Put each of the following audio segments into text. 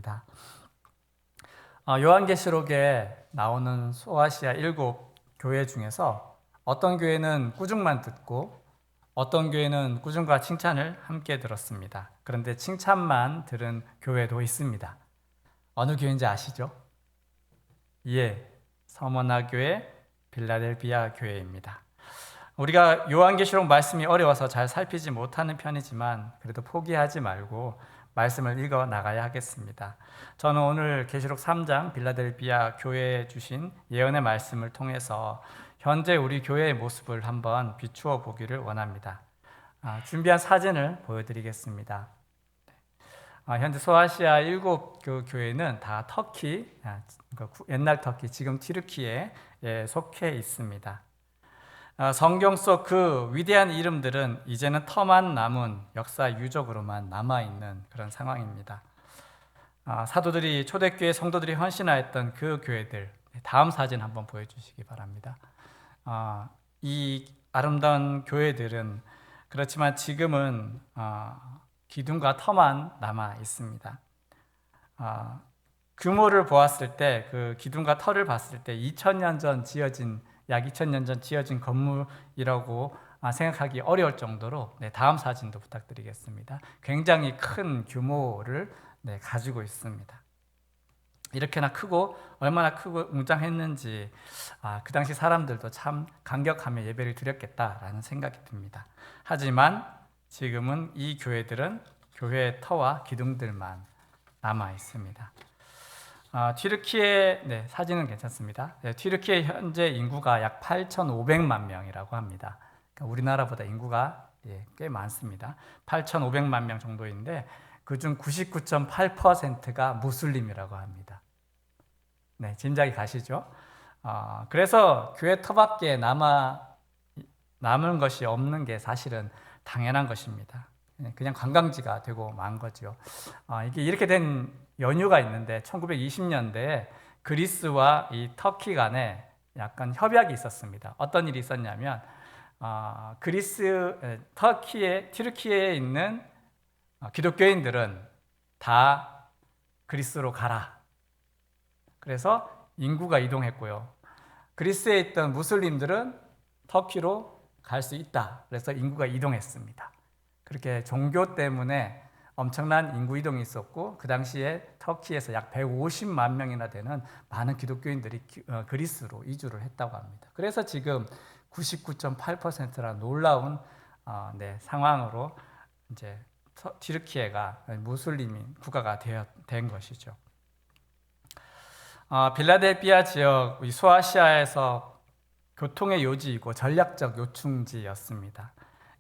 하겠습니다. 요한계시록에 나오는 소아시아 7교회 중에서 어떤 교회는 꾸중만 듣고 어떤 교회는 꾸중과 칭찬을 함께 들었습니다. 그런데 칭찬만 들은 교회도 있습니다. 어느 교회인지 아시죠? 예, 서머나 교회, 빌라델비아 교회입니다. 우리가 요한계시록 말씀이 어려워서 잘 살피지 못하는 편이지만 그래도 포기하지 말고 말씀을 읽어 나가야 하겠습니다. 저는 오늘 계시록 3장 빌라델비아 교회에 주신 예언의 말씀을 통해서 현재 우리 교회의 모습을 한번 비추어 보기를 원합니다. 준비한 사진을 보여드리겠습니다. 현재 소아시아 7그 교회는 다 터키, 옛날 터키, 지금 튀르키예에 속해 있습니다. 성경 속 그 위대한 이름들은 이제는 터만 남은 역사 유적으로만 남아있는 그런 상황입니다. 사도들이 초대교회 성도들이 헌신하였던 그 교회들, 다음 사진 한번 보여주시기 바랍니다. 이 아름다운 교회들은 그렇지만 지금은 기둥과 터만 남아 있습니다. 규모를 보았을 때, 그 기둥과 터를 봤을 때 2000년 전 지어진, 약 2000년 전 지어진 건물이라고 생각하기 어려울 정도로, 다음 사진도 부탁드리겠습니다. 굉장히 큰 규모를 가지고 있습니다. 이렇게나 크고 얼마나 크고 웅장했는지 그 당시 사람들도 참 감격하며 예배를 드렸겠다라는 생각이 듭니다. 하지만 지금은 이 교회들은 교회의 터와 기둥들만 남아 있습니다. 튀르키예, 사진은 괜찮습니다. 튀르키예 현재 인구가 약 8,500만 명이라고 합니다. 그러니까 우리나라보다 인구가 꽤 많습니다. 8,500만 명 정도인데 그중 99.8%가 무슬림이라고 합니다. 짐작이 가시죠? 그래서 교회 터밖에 남은 것이 없는 게 사실은 당연한 것입니다. 그냥 관광지가 되고 만 거죠. 이게 이렇게 된 연유가 있는데 1920년대에 그리스와 이 터키 간에 약간 협약이 있었습니다. 어떤 일이 있었냐면 튀르키예에 있는 기독교인들은 다 그리스로 가라. 그래서 인구가 이동했고요. 그리스에 있던 무슬림들은 터키로 갈 수 있다. 그래서 인구가 이동했습니다. 그렇게 종교 때문에 엄청난 인구 이동이 있었고 그 당시에 터키에서 약 150만 명이나 되는 많은 기독교인들이 그리스로 이주를 했다고 합니다. 그래서 지금 99.8%라는 놀라운 상황으로 이제 튀르키예가 무슬림 국가가 된 것이죠. 빌라델비아 지역 소아시아에서 교통의 요지이고 전략적 요충지였습니다.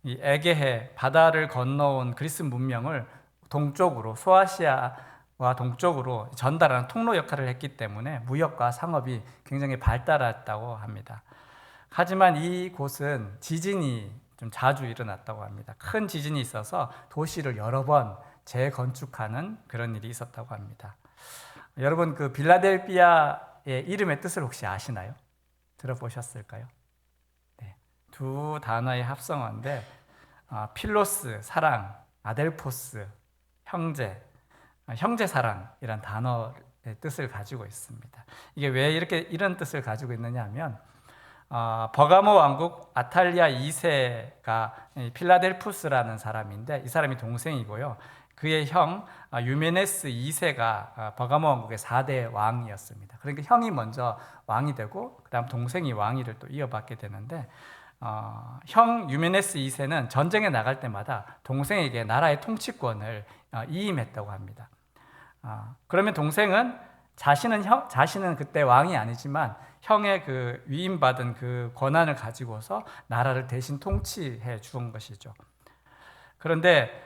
이 에게해 바다를 건너온 그리스 문명을 동쪽으로 소아시아와 동쪽으로 전달하는 통로 역할을 했기 때문에 무역과 상업이 굉장히 발달했다고 합니다. 하지만 이곳은 지진이 좀 자주 일어났다고 합니다. 큰 지진이 있어서 도시를 여러 번 재건축하는 그런 일이 있었다고 합니다. 여러분 그 빌라델비아의 이름의 뜻을 혹시 아시나요? 들어보셨을까요? 두 단어의 합성어인데 필로스, 사랑, 아델포스, 형제, 형제 사랑이란 단어의 뜻을 가지고 있습니다. 이게 왜 이런 뜻을 가지고 있느냐 하면 버가모 왕국 아탈리아 2세가 필라델푸스라는 사람인데 이 사람이 동생이고요. 그의 형 유메네스 2세가 버가모 왕국의 4대 왕이었습니다. 그러니까 형이 먼저 왕이 되고 그 다음 동생이 왕위를 또 이어받게 되는데 형 유메네스 2세는 전쟁에 나갈 때마다 동생에게 나라의 통치권을 이임했다고 합니다. 그러면 동생은 자신은 그때 왕이 아니지만 형의 그 위임받은 그 권한을 가지고서 나라를 대신 통치해 주은 것이죠. 그런데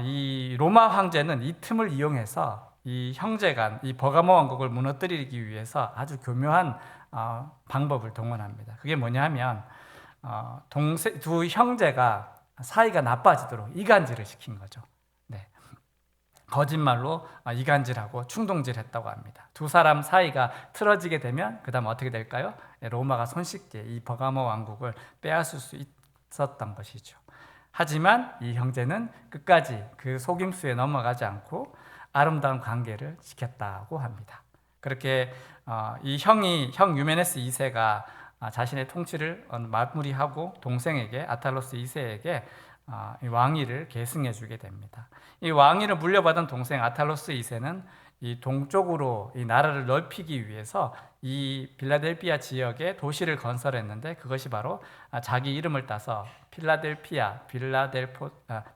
이 로마 황제는 이 틈을 이용해서 이 형제간 이 버가모 왕국을 무너뜨리기 위해서 아주 교묘한 방법을 동원합니다. 그게 뭐냐 하면 두 형제가 사이가 나빠지도록 이간질을 시킨 거죠. 거짓말로 이간질하고 충동질했다고 합니다. 두 사람 사이가 틀어지게 되면 그 다음 어떻게 될까요? 로마가 손쉽게 이 버가모 왕국을 빼앗을 수 있었던 것이죠. 하지만 이 형제는 끝까지 그 속임수에 넘어가지 않고 아름다운 관계를 지켰다고 합니다. 그렇게 이 형 유메네스 2세가 자신의 통치를 마무리하고 동생에게 아탈로스 2세에게 이 왕위를 계승해 주게 됩니다. 이 왕위를 물려받은 동생 아탈로스 2세는 이 동쪽으로 이 나라를 넓히기 위해서 이 빌라델피아 지역에 도시를 건설했는데 그것이 바로 자기 이름을 따서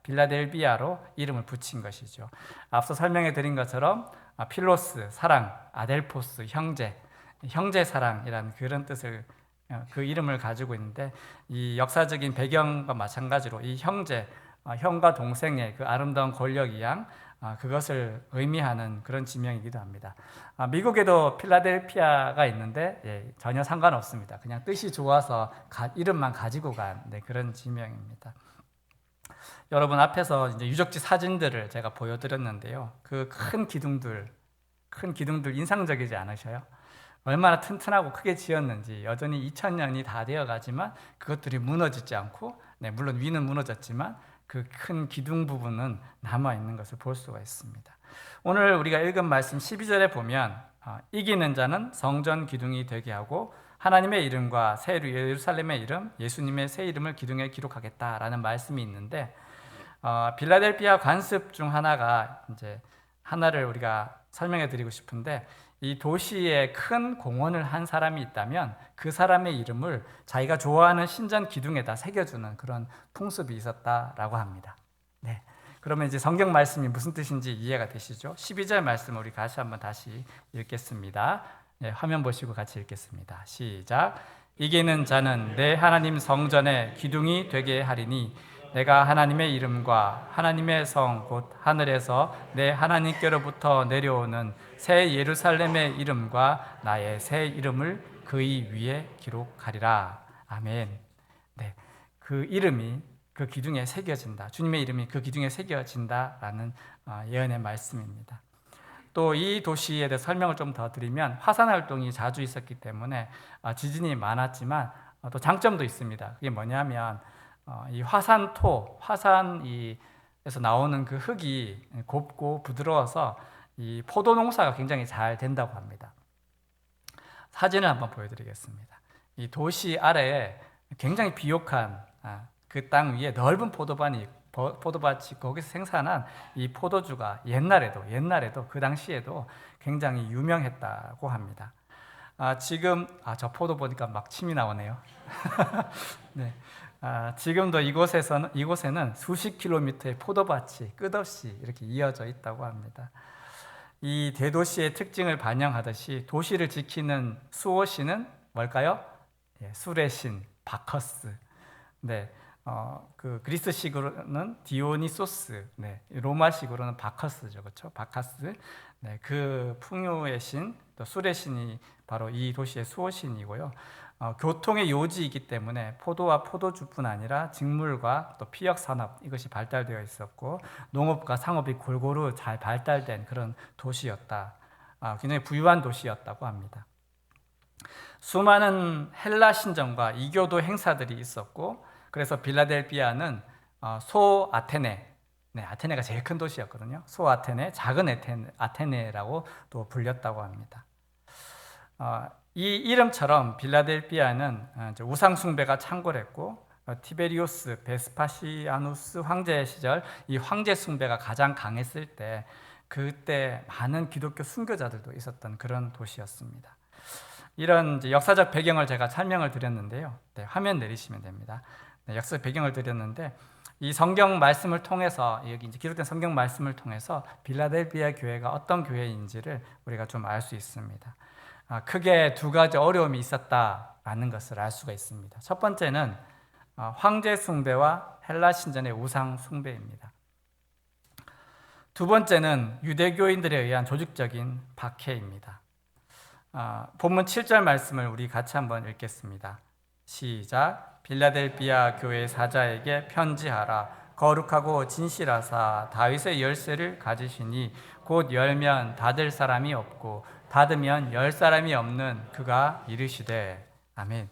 빌라델비아로 이름을 붙인 것이죠. 앞서 설명해 드린 것처럼 필로스, 사랑, 아델포스, 형제 사랑이라는 그런 뜻을 그 이름을 가지고 있는데 이 역사적인 배경과 마찬가지로 이 형과 동생의 그 아름다운 권력이양 그것을 의미하는 그런 지명이기도 합니다. 미국에도 필라델피아가 있는데 전혀 상관없습니다. 그냥 뜻이 좋아서 이름만 가지고 간 그런 지명입니다. 여러분 앞에서 이제 유적지 사진들을 제가 보여드렸는데요. 그 큰 기둥들 인상적이지 않으셔요? 얼마나 튼튼하고 크게 지었는지 여전히 2000년이 다 되어가지만 그것들이 무너지지 않고 물론 위는 무너졌지만 그 큰 기둥 부분은 남아있는 것을 볼 수가 있습니다. 오늘 우리가 읽은 말씀 12절에 보면 이기는 자는 성전 기둥이 되게 하고 하나님의 이름과 새 예루살렘의 이름, 예수님의 새 이름을 기둥에 기록하겠다라는 말씀이 있는데 빌라델피아 관습 중 하나를 우리가 설명해 드리고 싶은데 이 도시에 큰 공헌을 한 사람이 있다면 그 사람의 이름을 자기가 좋아하는 신전 기둥에다 새겨주는 그런 풍습이 있었다라고 합니다. 네. 그러면 이제 성경 말씀이 무슨 뜻인지 이해가 되시죠? 12절 말씀을 우리 다시 읽겠습니다. 네, 화면 보시고 같이 읽겠습니다. 시작. 이기는 자는 내 하나님 성전의 기둥이 되게 하리니 내가 하나님의 이름과 하나님의 성 곧 하늘에서 내 하나님께로부터 내려오는 새 예루살렘의 이름과 나의 새 이름을 그의 위에 기록하리라. 아멘. 네, 그 이름이 그 기둥에 새겨진다. 주님의 이름이 그 기둥에 새겨진다라는 예언의 말씀입니다. 또 이 도시에 대해 설명을 좀 더 드리면 화산 활동이 자주 있었기 때문에 지진이 많았지만 또 장점도 있습니다. 그게 뭐냐면 이 화산에서 나오는 그 흙이 곱고 부드러워서 이 포도 농사가 굉장히 잘 된다고 합니다. 사진을 한번 보여드리겠습니다. 이 도시 아래에 굉장히 비옥한 그 땅 위에 넓은 포도밭이 거기서 생산한 이 포도주가 옛날에도 그 당시에도 굉장히 유명했다고 합니다. 지금 저 포도 보니까 막 침이 나오네요. 네. 지금도 이곳에는 수십 킬로미터의 포도밭이 끝없이 이렇게 이어져 있다고 합니다. 이 대도시의 특징을 반영하듯이 도시를 지키는 수호신은 뭘까요? 술의 신 바커스. 네, 그 그리스식으로는 디오니소스. 네, 로마식으로는 바커스죠, 그렇죠? 바카스. 네, 그 풍요의 신, 또 술의 신이 바로 이 도시의 수호신이고요. 교통의 요지이기 때문에 포도와 포도주뿐 아니라 직물과 또 피역 산업 이것이 발달되어 있었고 농업과 상업이 골고루 잘 발달된 그런 도시였다. 굉장히 부유한 도시였다고 합니다. 수많은 헬라 신전과 이교도 행사들이 있었고 그래서 빌라델피아는 소 아테네, 아테네가 제일 큰 도시였거든요. 소 아테네, 작은 아테네라고 또 불렸다고 합니다. 이 이름처럼 빌라델피아는 우상 숭배가 창궐했고 티베리우스 베스파시아누스 황제 시절 이 황제 숭배가 가장 강했을 때 그때 많은 기독교 순교자들도 있었던 그런 도시였습니다. 이런 이제 역사적 배경을 제가 설명을 드렸는데요. 네, 화면 내리시면 됩니다. 네, 역사적 배경을 드렸는데 이 성경 말씀을 통해서 여기 이제 기록된 성경 말씀을 통해서 빌라델피아 교회가 어떤 교회인지를 우리가 좀 알 수 있습니다. 크게 두 가지 어려움이 있었다라는 것을 알 수가 있습니다. 첫 번째는 황제 숭배와 헬라 신전의 우상 숭배입니다. 두 번째는 유대교인들에 의한 조직적인 박해입니다. 본문 7절 말씀을 우리 같이 한번 읽겠습니다. 시작. 빌라델피아 교회 사자에게 편지하라. 거룩하고 진실하사 다윗의 열쇠를 가지시니 곧 열면 닫을 사람이 없고 닫으면 열 사람이 없는 그가 이르시되. 아멘.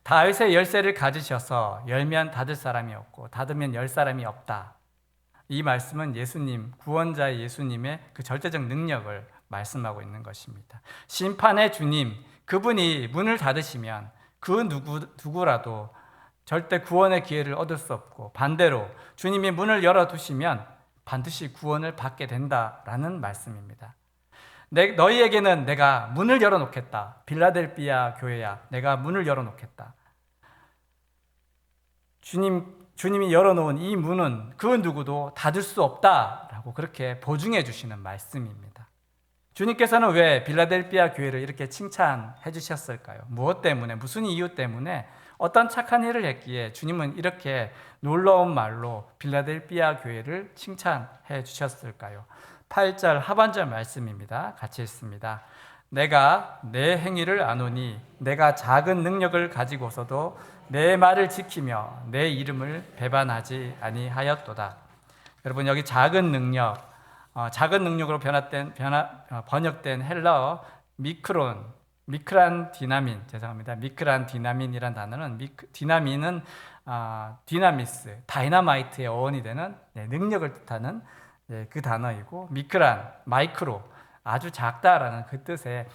다윗의 열쇠를 가지셔서 열면 닫을 사람이 없고 닫으면 열 사람이 없다. 이 말씀은 예수님, 구원자의 예수님의 그 절대적 능력을 말씀하고 있는 것입니다. 심판의 주님, 그분이 문을 닫으시면 그 누구라도 절대 구원의 기회를 얻을 수 없고, 반대로 주님이 문을 열어두시면 반드시 구원을 받게 된다라는 말씀입니다. 너희에게는 내가 문을 열어놓겠다. 빌라델비아 교회야, 내가 문을 열어놓겠다. 주님이 열어놓은 이 문은 그 누구도 닫을 수 없다라고 그렇게 보증해 주시는 말씀입니다. 주님께서는 왜 빌라델비아 교회를 이렇게 칭찬해 주셨을까요? 무엇 때문에, 무슨 이유 때문에, 어떤 착한 일을 했기에 주님은 이렇게 놀라운 말로 빌라델비아 교회를 칭찬해 주셨을까요? 8절 하반절 말씀입니다. 같이 읽습니다. 내가 내 행위를 아노니 내가 작은 능력을 가지고서도 내 말을 지키며 내 이름을 배반하지 아니하였도다. 여러분, 여기 작은 능력으로 번역된 헬라어 미크란 디나민이란 단어는, 디나민은 디나미스, 다이너마이트의 어원이 되는 능력을 뜻하는 그 단어이고, 마이크로, 아주 작다라는 그 뜻의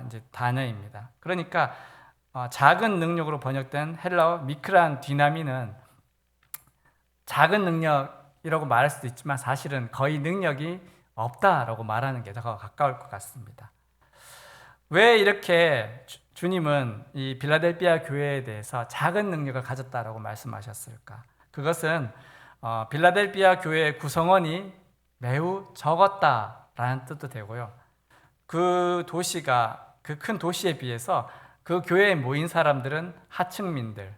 이제 단어입니다. 그러니까 작은 능력으로 번역된 헬라어 미크란 디나미는 작은 능력이라고 말할 수도 있지만 사실은 거의 능력이 없다라고 말하는 게 더 가까울 것 같습니다. 왜 이렇게 주님은 이 빌라델비아 교회에 대해서 작은 능력을 가졌다라고 말씀하셨을까? 그것은 빌라델비아 교회의 구성원이 매우 적었다라는 뜻도 되고요. 그 큰 도시에 비해서 그 교회에 모인 사람들은 하층민들,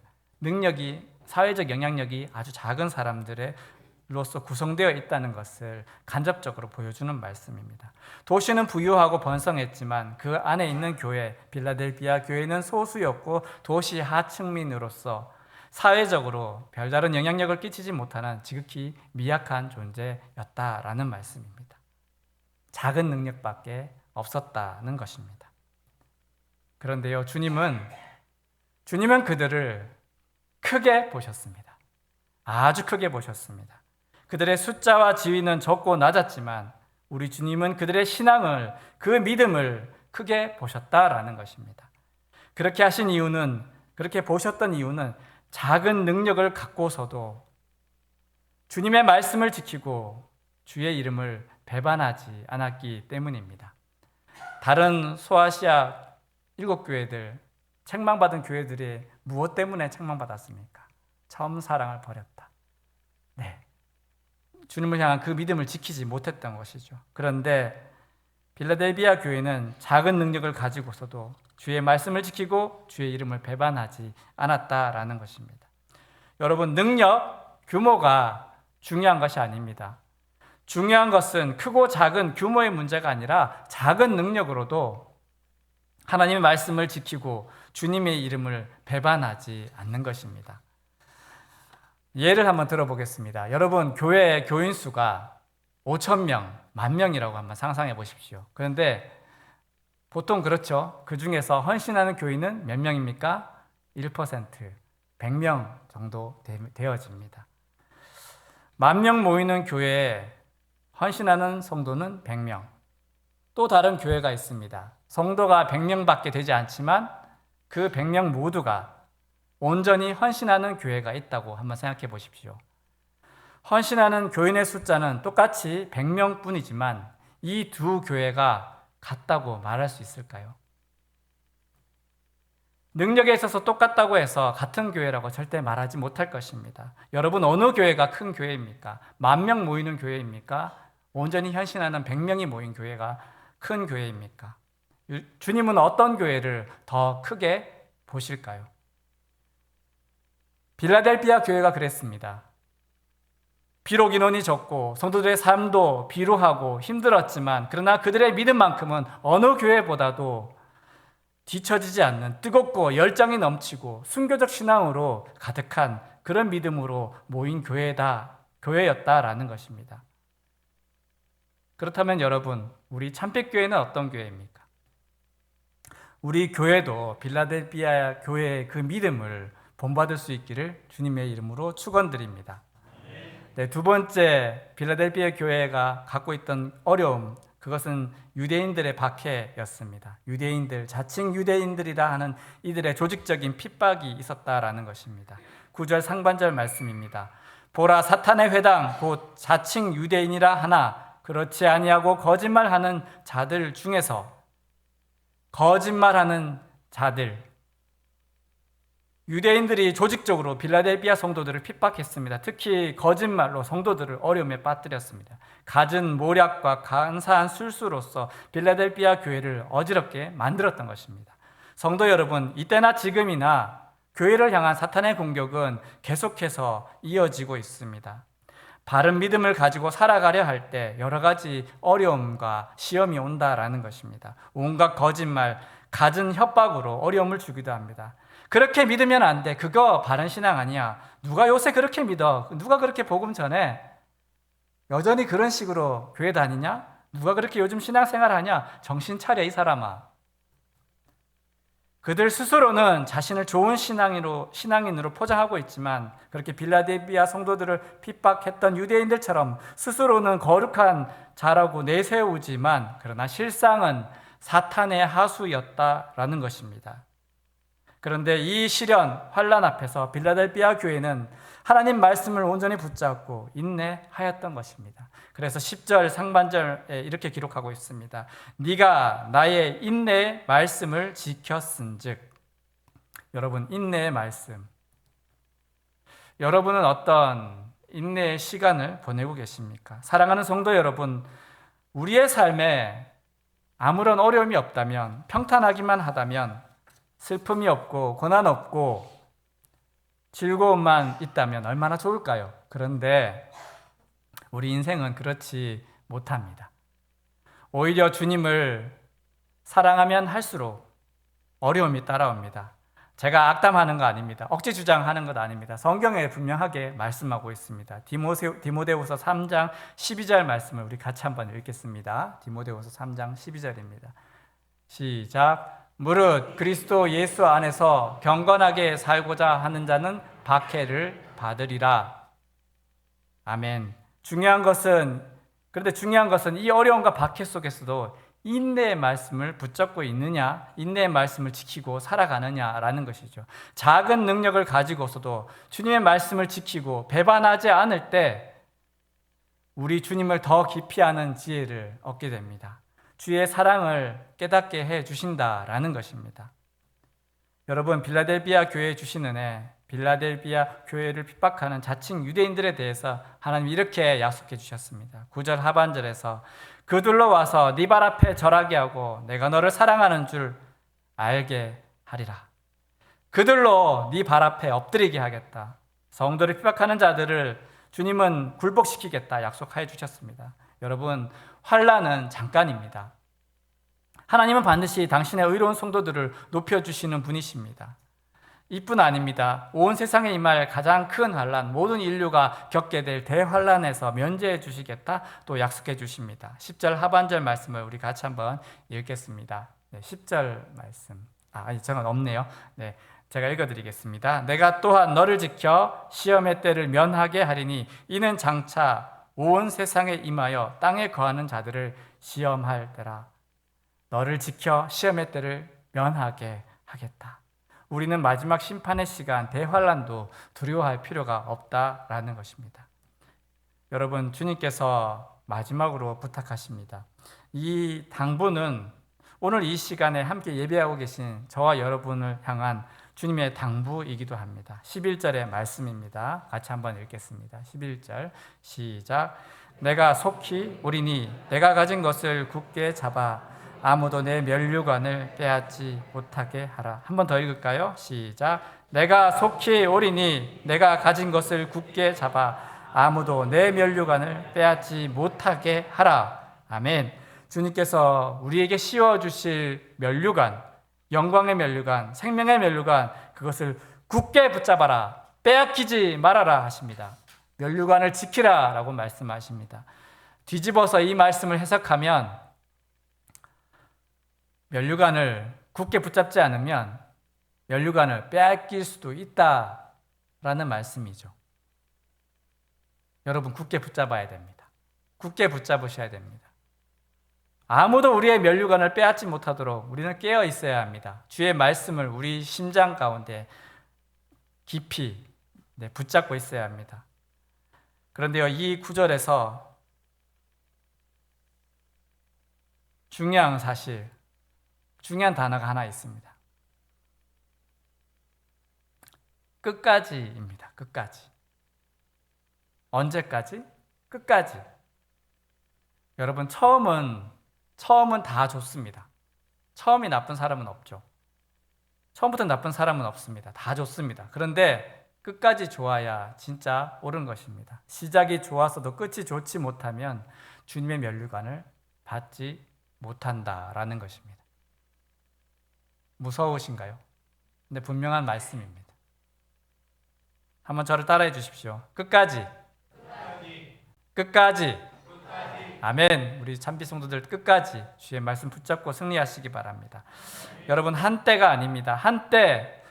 사회적 영향력이 아주 작은 사람들로서 구성되어 있다는 것을 간접적으로 보여주는 말씀입니다. 도시는 부유하고 번성했지만 그 안에 있는 교회, 빌라델비아 교회는 소수였고 도시 하층민으로서 사회적으로 별다른 영향력을 끼치지 못하는 지극히 미약한 존재였다라는 말씀입니다. 작은 능력밖에 없었다는 것입니다. 그런데요, 주님은 그들을 크게 보셨습니다. 아주 크게 보셨습니다. 그들의 숫자와 지위는 적고 낮았지만 우리 주님은 그들의 신앙을, 그 믿음을 크게 보셨다라는 것입니다. 그렇게 보셨던 이유는 작은 능력을 갖고서도 주님의 말씀을 지키고 주의 이름을 배반하지 않았기 때문입니다. 다른 소아시아 7교회들, 책망받은 교회들이 무엇 때문에 책망받았습니까? 처음 사랑을 버렸다. 주님을 향한 그 믿음을 지키지 못했던 것이죠. 그런데 빌라델비아 교회는 작은 능력을 가지고서도 주의 말씀을 지키고 주의 이름을 배반하지 않았다라는 것입니다. 여러분, 능력, 규모가 중요한 것이 아닙니다. 중요한 것은 크고 작은 규모의 문제가 아니라 작은 능력으로도 하나님의 말씀을 지키고 주님의 이름을 배반하지 않는 것입니다. 예를 한번 들어보겠습니다. 여러분, 교회의 교인 수가 5,000명, 10,000명이라고 한번 상상해 보십시오. 그런데 보통 그렇죠. 그 중에서 헌신하는 교인은 몇 명입니까? 1%, 100명 정도 되어집니다. 10,000명 모이는 교회에 헌신하는 성도는 100명. 또 다른 교회가 있습니다. 성도가 100명밖에 되지 않지만 그 100명 모두가 온전히 헌신하는 교회가 있다고 한번 생각해 보십시오. 헌신하는 교인의 숫자는 똑같이 100명뿐이지만 이 두 교회가 같다고 말할 수 있을까요? 능력에 있어서 똑같다고 해서 같은 교회라고 절대 말하지 못할 것입니다. 여러분, 어느 교회가 큰 교회입니까? 10,000명 모이는 교회입니까? 온전히 헌신하는 100명이 모인 교회가 큰 교회입니까? 주님은 어떤 교회를 더 크게 보실까요? 빌라델비아 교회가 그랬습니다. 비록 인원이 적고 성도들의 삶도 비루하고 힘들었지만 그러나 그들의 믿음만큼은 어느 교회보다도 뒤처지지 않는 뜨겁고 열정이 넘치고 순교적 신앙으로 가득한 그런 믿음으로 모인 교회였다라는 것입니다. 그렇다면 여러분, 우리 참빛교회는 어떤 교회입니까? 우리 교회도 빌라델비아 교회의 그 믿음을 본받을 수 있기를 주님의 이름으로 축원드립니다. 네, 두 번째 빌라델피아 교회가 갖고 있던 어려움, 그것은 유대인들의 박해였습니다. 유대인들, 자칭 유대인들이라 하는 이들의 조직적인 핍박이 있었다라는 것입니다. 9절 상반절 말씀입니다. 보라, 사탄의 회당 곧 자칭 유대인이라 하나 그렇지 아니하고 거짓말하는 자들 중에서, 거짓말하는 자들, 유대인들이 조직적으로 빌라델피아 성도들을 핍박했습니다. 특히 거짓말로 성도들을 어려움에 빠뜨렸습니다. 갖은 모략과 간사한 술수로서 빌라델피아 교회를 어지럽게 만들었던 것입니다. 성도 여러분, 이때나 지금이나 교회를 향한 사탄의 공격은 계속해서 이어지고 있습니다. 바른 믿음을 가지고 살아가려 할 때 여러 가지 어려움과 시험이 온다라는 것입니다. 온갖 거짓말, 갖은 협박으로 어려움을 주기도 합니다. 그렇게 믿으면 안 돼. 그거 바른 신앙 아니야. 누가 요새 그렇게 믿어? 누가 그렇게 복음 전해? 여전히 그런 식으로 교회 다니냐? 누가 그렇게 요즘 신앙생활 하냐? 정신 차려, 이 사람아. 그들 스스로는 자신을 좋은 신앙인으로 포장하고 있지만 그렇게 빌라델피아 성도들을 핍박했던 유대인들처럼 스스로는 거룩한 자라고 내세우지만 그러나 실상은 사탄의 하수였다라는 것입니다. 그런데 이 시련, 환난 앞에서 빌라델피아 교회는 하나님 말씀을 온전히 붙잡고 인내하였던 것입니다. 그래서 10절 상반절에 이렇게 기록하고 있습니다. 네가 나의 인내의 말씀을 지켰은즉. 여러분, 인내의 말씀. 여러분은 어떤 인내의 시간을 보내고 계십니까? 사랑하는 성도 여러분, 우리의 삶에 아무런 어려움이 없다면, 평탄하기만 하다면, 슬픔이 없고 고난 없고 즐거움만 있다면 얼마나 좋을까요? 그런데 우리 인생은 그렇지 못합니다. 오히려 주님을 사랑하면 할수록 어려움이 따라옵니다. 제가 악담하는 거 아닙니다. 억지 주장하는 것 아닙니다. 성경에 분명하게 말씀하고 있습니다. 디모데후서 3장 12절 말씀을 우리 같이 한번 읽겠습니다. 디모데후서 3장 12절입니다. 시작. 무릇 그리스도 예수 안에서 경건하게 살고자 하는 자는 박해를 받으리라. 아멘. 그런데 중요한 것은 이 어려움과 박해 속에서도 인내의 말씀을 붙잡고 있느냐, 인내의 말씀을 지키고 살아가느냐라는 것이죠. 작은 능력을 가지고서도 주님의 말씀을 지키고 배반하지 않을 때 우리 주님을 더 깊이 아는 지혜를 얻게 됩니다. 주의 사랑을 깨닫게 해 주신다라는 것입니다. 여러분, 빌라델피아 교회에 주신 은혜, 빌라델피아 교회를 핍박하는 자칭 유대인들에 대해서 하나님이 이렇게 약속해 주셨습니다. 9절 하반절에서 그들로 와서 네 발 앞에 절하게 하고 내가 너를 사랑하는 줄 알게 하리라. 그들로 네 발 앞에 엎드리게 하겠다. 성도를 핍박하는 자들을 주님은 굴복시키겠다 약속하여 주셨습니다. 여러분, 환난은 잠깐입니다. 하나님은 반드시 당신의 의로운 성도들을 높여주시는 분이십니다. 이뿐 아닙니다. 온 세상에 임할 가장 큰 환난, 모든 인류가 겪게 될 대환난에서 면제해 주시겠다 또 약속해 주십니다. 10절 하반절 말씀을 우리 같이 한번 읽겠습니다. 10절 말씀. 저건 없네요. 제가 읽어드리겠습니다. 내가 또한 너를 지켜 시험의 때를 면하게 하리니 이는 장차 온 세상에 임하여 땅에 거하는 자들을 시험할 때라. 너를 지켜 시험의 때를 면하게 하겠다. 우리는 마지막 심판의 시간, 대환난도 두려워할 필요가 없다라는 것입니다. 여러분, 주님께서 마지막으로 부탁하십니다. 이 당부는 오늘 이 시간에 함께 예배하고 계신 저와 여러분을 향한 주님의 당부이기도 합니다. 11절의 말씀입니다. 같이 한번 읽겠습니다. 11절 시작. 내가 속히 오리니 내가 가진 것을 굳게 잡아 아무도 내 면류관을 빼앗지 못하게 하라. 한 번 더 읽을까요? 시작. 내가 속히 오리니 내가 가진 것을 굳게 잡아 아무도 내 면류관을 빼앗지 못하게 하라. 아멘. 주님께서 우리에게 씌워주실 면류관, 영광의 면류관, 생명의 면류관, 그것을 굳게 붙잡아라, 빼앗기지 말아라 하십니다. 면류관을 지키라 라고 말씀하십니다. 뒤집어서 이 말씀을 해석하면 면류관을 굳게 붙잡지 않으면 면류관을 빼앗길 수도 있다라는 말씀이죠. 여러분 굳게 붙잡아야 됩니다. 굳게 붙잡으셔야 됩니다. 아무도 우리의 면류관을 빼앗지 못하도록 우리는 깨어 있어야 합니다. 주의 말씀을 우리 심장 가운데 깊이 붙잡고 있어야 합니다. 그런데요, 이 구절에서 중요한 사실, 중요한 단어가 하나 있습니다. 끝까지입니다. 끝까지. 언제까지? 끝까지. 여러분, 처음은 다 좋습니다. 처음이 나쁜 사람은 없죠. 처음부터 나쁜 사람은 없습니다. 다 좋습니다. 그런데 끝까지 좋아야 진짜 옳은 것입니다. 시작이 좋았어도 끝이 좋지 못하면 주님의 면류관을 받지 못한다라는 것입니다. 무서우신가요? 근데 분명한 말씀입니다. 한번 저를 따라해 주십시오. 끝까지. 끝까지. 아멘. 우리 참비 성도들 끝까지 주의 말씀 붙잡고 승리하시기 바랍니다. 여러분, 한때가 아닙니다. 한때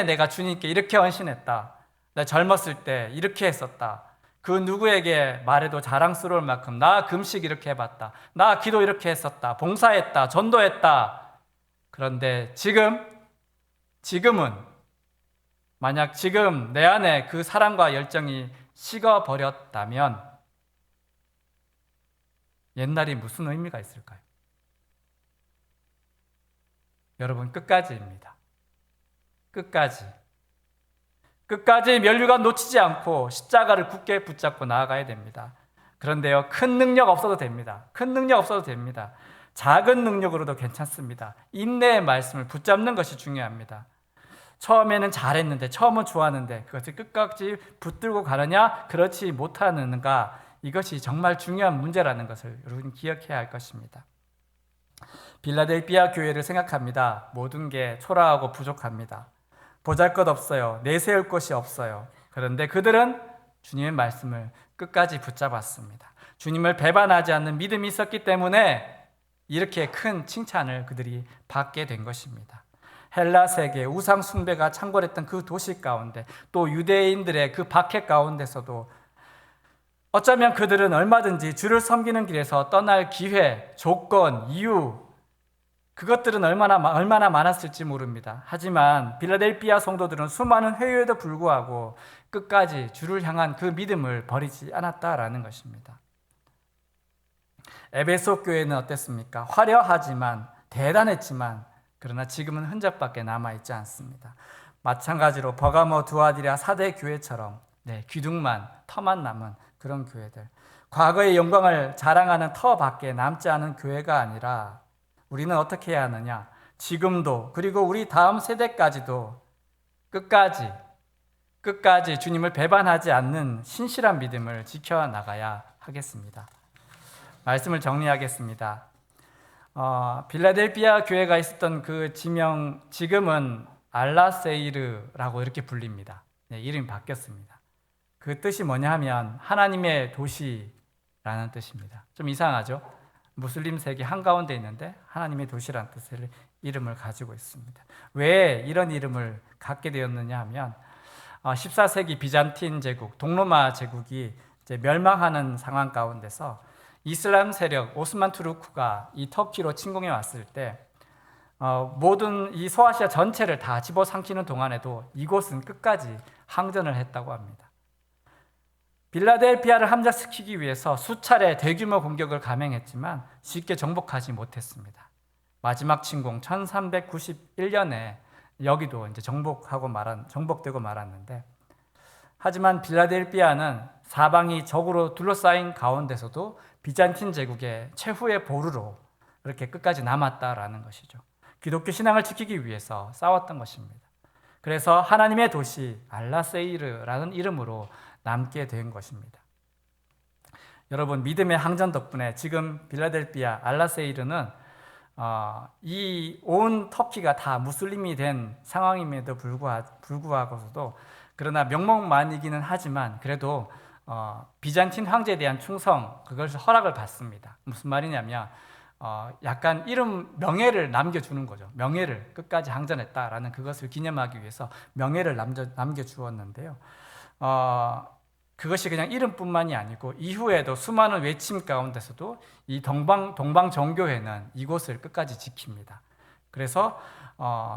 내가 주님께 이렇게 헌신했다. 나 젊었을 때 이렇게 했었다. 그 누구에게 말해도 자랑스러울 만큼 나 금식 이렇게 해봤다. 나 기도 이렇게 했었다. 봉사했다. 전도했다. 그런데 지금은 만약 지금 내 안에 그 사랑과 열정이 식어버렸다면 옛날이 무슨 의미가 있을까요? 여러분, 끝까지입니다. 끝까지 면류관 놓치지 않고 십자가를 굳게 붙잡고 나아가야 됩니다. 그런데요, 큰 능력 없어도 됩니다. 큰 능력 없어도 됩니다. 작은 능력으로도 괜찮습니다. 인내의 말씀을 붙잡는 것이 중요합니다. 처음에는 잘했는데, 처음은 좋았는데 그것을 끝까지 붙들고 가느냐, 그렇지 못하는가, 이것이 정말 중요한 문제라는 것을 여러분 기억해야 할 것입니다. 빌라델피아 교회를 생각합니다. 모든 게 초라하고 부족합니다. 보잘것없어요. 내세울 것이 없어요. 그런데 그들은 주님의 말씀을 끝까지 붙잡았습니다. 주님을 배반하지 않는 믿음이 있었기 때문에 이렇게 큰 칭찬을 그들이 받게 된 것입니다. 헬라 세계 우상 숭배가 창궐했던 그 도시 가운데, 또 유대인들의 그 박해 가운데서도 어쩌면 그들은 얼마든지 주를 섬기는 길에서 떠날 기회, 조건, 이유, 그것들은 얼마나 많았을지 모릅니다. 하지만 빌라델피아 성도들은 수많은 회유에도 불구하고 끝까지 주를 향한 그 믿음을 버리지 않았다라는 것입니다. 에베소 교회는 어땠습니까? 화려하지만, 대단했지만, 그러나 지금은 흔적밖에 남아있지 않습니다. 마찬가지로 버가모, 두아디라, 사대 교회처럼 기둥만, 터만 남은 그런 교회들, 과거의 영광을 자랑하는 터밖에 남지 않은 교회가 아니라 우리는 어떻게 해야 하느냐? 지금도, 그리고 우리 다음 세대까지도 끝까지 주님을 배반하지 않는 신실한 믿음을 지켜나가야 하겠습니다. 말씀을 정리하겠습니다. 빌라델피아 교회가 있었던 그 지명, 지금은 알라세이르라고 이렇게 불립니다. 이름이 바뀌었습니다. 그 뜻이 뭐냐 하면 하나님의 도시라는 뜻입니다. 좀 이상하죠? 무슬림 세계 한가운데 있는데 하나님의 도시라는 뜻을 이름을 가지고 있습니다. 왜 이런 이름을 갖게 되었느냐 하면 14세기 비잔틴 제국, 동로마 제국이 이제 멸망하는 상황 가운데서 이슬람 세력 오스만 투르크가 이 터키로 침공해 왔을 때 모든 이 소아시아 전체를 다 집어삼키는 동안에도 이곳은 끝까지 항전을 했다고 합니다. 빌라델피아를 함락시키기 위해서 수차례 대규모 공격을 감행했지만 쉽게 정복하지 못했습니다. 마지막 침공 1391년에 여기도 이제 정복되고 말았는데, 하지만 빌라델피아는 사방이 적으로 둘러싸인 가운데서도 비잔틴 제국의 최후의 보루로 이렇게 끝까지 남았다라는 것이죠. 기독교 신앙을 지키기 위해서 싸웠던 것입니다. 그래서 하나님의 도시 알라세이르라는 이름으로 남게 된 것입니다. 여러분, 믿음의 항전 덕분에 지금 빌라델피아 알라세이르는 이 온 터키가 다 무슬림이 된 상황임에도 불구하고서도, 그러나 명목만이기는 하지만 그래도 비잔틴 황제에 대한 충성, 그것을 허락을 받습니다. 무슨 말이냐면 약간 명예를 남겨주는 거죠. 명예를, 끝까지 항전했다라는 그것을 기념하기 위해서 명예를 남겨주었는데요. 그것이 그냥 이름뿐만이 아니고 이후에도 수많은 외침 가운데서도 이 동방정교회는 이곳을 끝까지 지킵니다. 그래서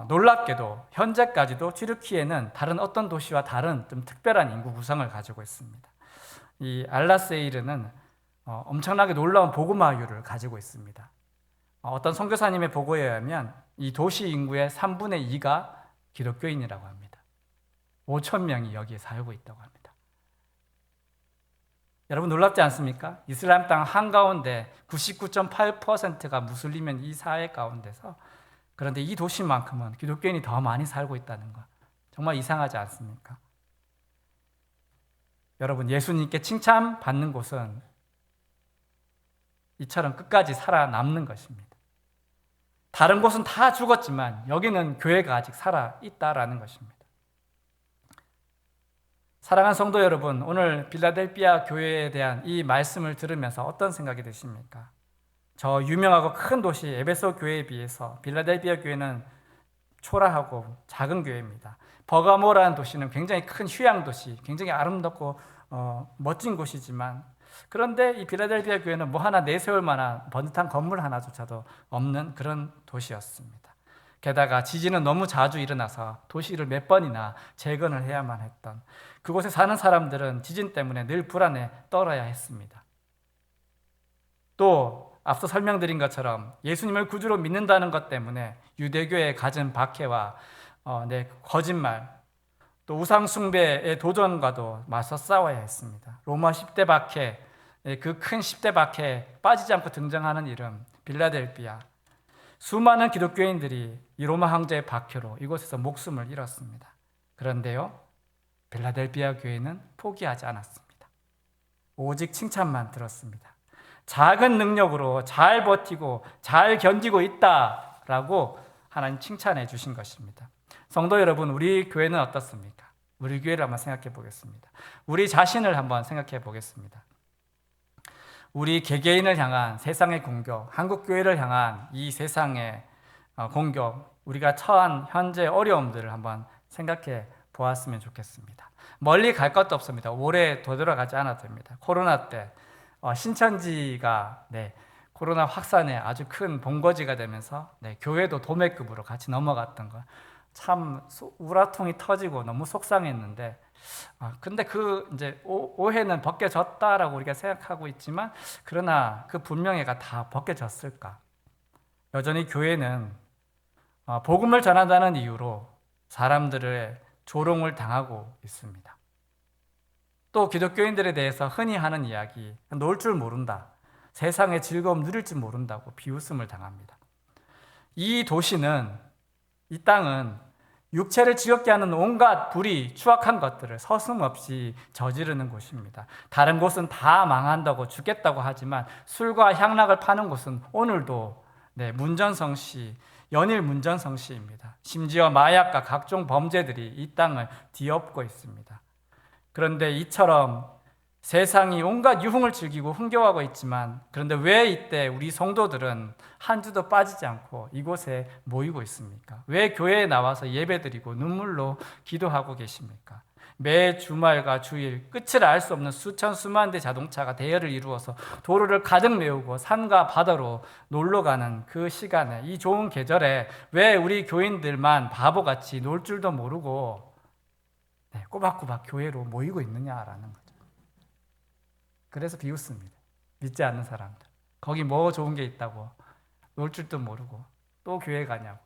놀랍게도 현재까지도 튀르키예는 다른 어떤 도시와 다른 좀 특별한 인구 구성을 가지고 있습니다. 이 알라세이르는 엄청나게 놀라운 복음화율을 가지고 있습니다. 어떤 선교사님의 보고에 의하면 이 도시 인구의 3분의 2가 기독교인이라고 합니다. 5천 명이 여기에 살고 있다고 합니다. 여러분 놀랍지 않습니까? 이슬람 땅 한가운데 99.8%가 무슬림인 이 사회 가운데서, 그런데 이 도시만큼은 기독교인이 더 많이 살고 있다는 것, 정말 이상하지 않습니까? 여러분, 예수님께 칭찬받는 곳은 이처럼 끝까지 살아남는 것입니다. 다른 곳은 다 죽었지만 여기는 교회가 아직 살아있다라는 것입니다. 사랑하는 성도 여러분, 오늘 빌라델피아 교회에 대한 이 말씀을 들으면서 어떤 생각이 드십니까? 저 유명하고 큰 도시 에베소 교회에 비해서 빌라델피아 교회는 초라하고 작은 교회입니다. 버가모라는 도시는 굉장히 큰 휴양 도시, 굉장히 아름답고 멋진 곳이지만, 그런데 이 빌라델피아 교회는 뭐 하나 내세울 만한 번듯한 건물 하나조차도 없는 그런 도시였습니다. 게다가 지진은 너무 자주 일어나서 도시를 몇 번이나 재건을 해야만 했던, 그곳에 사는 사람들은 지진 때문에 늘 불안에 떨어야 했습니다. 또 앞서 설명드린 것처럼 예수님을 구주로 믿는다는 것 때문에 유대교의 갖은 박해와 거짓말, 또 우상 숭배의 도전과도 맞서 싸워야 했습니다. 로마 10대 박해, 그 큰 10대 박해에 빠지지 않고 등장하는 이름 빌라델피아. 수많은 기독교인들이 이 로마 황제의 박해로 이곳에서 목숨을 잃었습니다. 그런데요, 빌라델피아 교회는 포기하지 않았습니다. 오직 칭찬만 들었습니다. 작은 능력으로 잘 버티고 잘 견디고 있다라고 하나님 칭찬해 주신 것입니다. 성도 여러분, 우리 교회는 어떻습니까? 우리 교회를 한번 생각해 보겠습니다. 우리 자신을 한번 생각해 보겠습니다. 우리 개개인을 향한 세상의 공격, 한국 교회를 향한 이 세상의 공격, 우리가 처한 현재 어려움들을 한번 생각해 보았으면 좋겠습니다. 멀리 갈 것도 없습니다. 오래 되돌아가지 않아도 됩니다. 코로나 때 신천지가 코로나 확산에 아주 큰 본거지가 되면서 교회도 도매급으로 같이 넘어갔던 거, 참 우라통이 터지고 너무 속상했는데, 근데 이제 오해는 벗겨졌다라고 우리가 생각하고 있지만, 그러나 그 분명히가 다 벗겨졌을까? 여전히 교회는 복음을 전한다는 이유로 사람들의 조롱을 당하고 있습니다. 또 기독교인들에 대해서 흔히 하는 이야기, 놀 줄 모른다, 세상의 즐거움 누릴 줄 모른다고 비웃음을 당합니다. 이 도시는, 이 땅은 육체를 지겹게 하는 온갖 불의, 추악한 것들을 서슴없이 저지르는 곳입니다. 다른 곳은 다 망한다고 죽겠다고 하지만 술과 향락을 파는 곳은 오늘도 문전성시, 연일 문전성시입니다. 심지어 마약과 각종 범죄들이 이 땅을 뒤엎고 있습니다. 그런데 이처럼 세상이 온갖 유흥을 즐기고 흥겨워하고 있지만, 그런데 왜 이때 우리 성도들은 한 주도 빠지지 않고 이곳에 모이고 있습니까? 왜 교회에 나와서 예배드리고 눈물로 기도하고 계십니까? 매 주말과 주일 끝을 알 수 없는 수천 수만 대 자동차가 대열을 이루어서 도로를 가득 메우고 산과 바다로 놀러가는 그 시간에, 이 좋은 계절에 왜 우리 교인들만 바보같이 놀 줄도 모르고 꼬박꼬박 교회로 모이고 있느냐라는 거죠. 그래서 비웃습니다. 믿지 않는 사람들. 거기 뭐 좋은 게 있다고, 놀 줄도 모르고 또 교회 가냐고.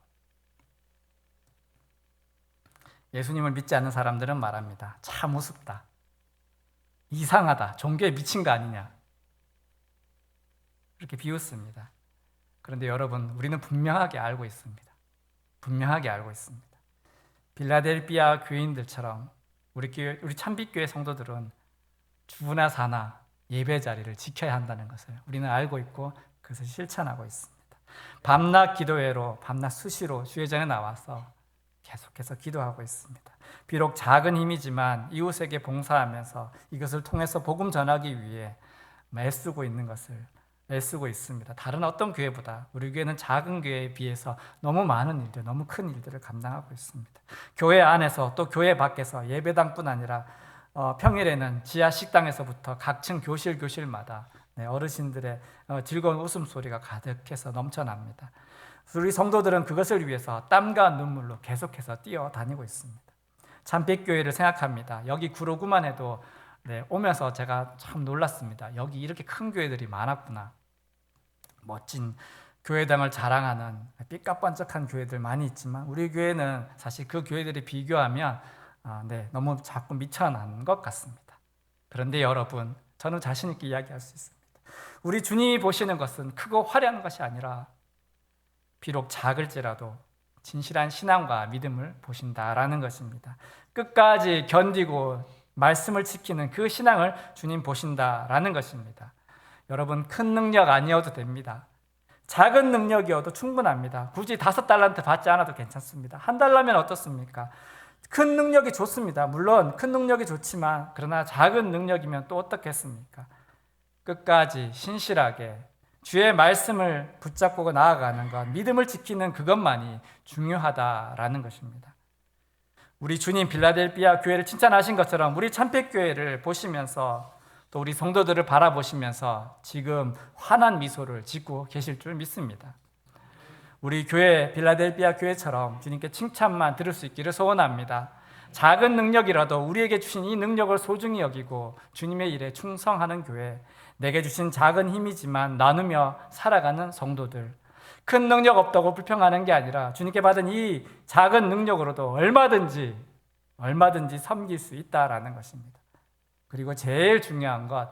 예수님을 믿지 않는 사람들은 말합니다. 참 우습다, 이상하다, 종교에 미친 거 아니냐, 이렇게 비웃습니다. 그런데 여러분, 우리는 분명하게 알고 있습니다. 분명하게 알고 있습니다. 빌라델피아 교인들처럼 우리 참빛교회 성도들은 주나 사나 예배 자리를 지켜야 한다는 것을 우리는 알고 있고 그것을 실천하고 있습니다. 밤낮 기도회로, 밤낮 수시로 주의 전에 나와서 계속해서 기도하고 있습니다. 비록 작은 힘이지만 이웃에게 봉사하면서 이것을 통해서 복음 전하기 위해 애쓰고 있습니다. 다른 어떤 교회보다 우리 교회는 작은 교회에 비해서 너무 많은 일들, 너무 큰 일들을 감당하고 있습니다. 교회 안에서 또 교회 밖에서 예배당뿐 아니라 평일에는 지하 식당에서부터 각층 교실마다 어르신들의 즐거운 웃음소리가 가득해서 넘쳐납니다. 우리 성도들은 그것을 위해서 땀과 눈물로 계속해서 뛰어다니고 있습니다. 참빛교회를 생각합니다. 여기 구로구만 해도 오면서 제가 참 놀랐습니다. 여기 이렇게 큰 교회들이 많았구나. 멋진 교회당을 자랑하는 삐까뻔쩍한 교회들 많이 있지만 우리 교회는 사실 그 교회들이 비교하면 너무 자꾸 미천한 것 같습니다. 그런데 여러분, 저는 자신 있게 이야기할 수 있습니다. 우리 주님이 보시는 것은 크고 화려한 것이 아니라 비록 작을지라도 진실한 신앙과 믿음을 보신다라는 것입니다. 끝까지 견디고 말씀을 지키는 그 신앙을 주님 보신다라는 것입니다. 여러분, 큰 능력 아니어도 됩니다. 작은 능력이어도 충분합니다. 굳이 5달란트 받지 않아도 괜찮습니다. 1달러면 어떻습니까? 큰 능력이 좋습니다. 물론 큰 능력이 좋지만 그러나 작은 능력이면 또 어떻겠습니까? 끝까지 신실하게 주의 말씀을 붙잡고 나아가는 것, 믿음을 지키는 그것만이 중요하다라는 것입니다. 우리 주님 빌라델비아 교회를 칭찬하신 것처럼 우리 참빛교회를 보시면서 또 우리 성도들을 바라보시면서 지금 환한 미소를 짓고 계실 줄 믿습니다. 우리 교회 빌라델비아 교회처럼 주님께 칭찬만 들을 수 있기를 소원합니다. 작은 능력이라도 우리에게 주신 이 능력을 소중히 여기고 주님의 일에 충성하는 교회, 내게 주신 작은 힘이지만 나누며 살아가는 성도들, 큰 능력 없다고 불평하는 게 아니라 주님께 받은 이 작은 능력으로도 얼마든지 섬길 수 있다라는 것입니다. 그리고 제일 중요한 것,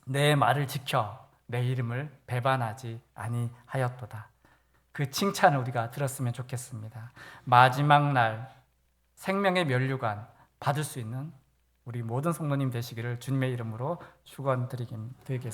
내 말을 지켜 내 이름을 배반하지 아니하였도다. 그 칭찬을 우리가 들었으면 좋겠습니다. 마지막 날 생명의 면류관 받을 수 있는 우리 모든 성도님 되시기를 주님의 이름으로 축원드리겠습니다.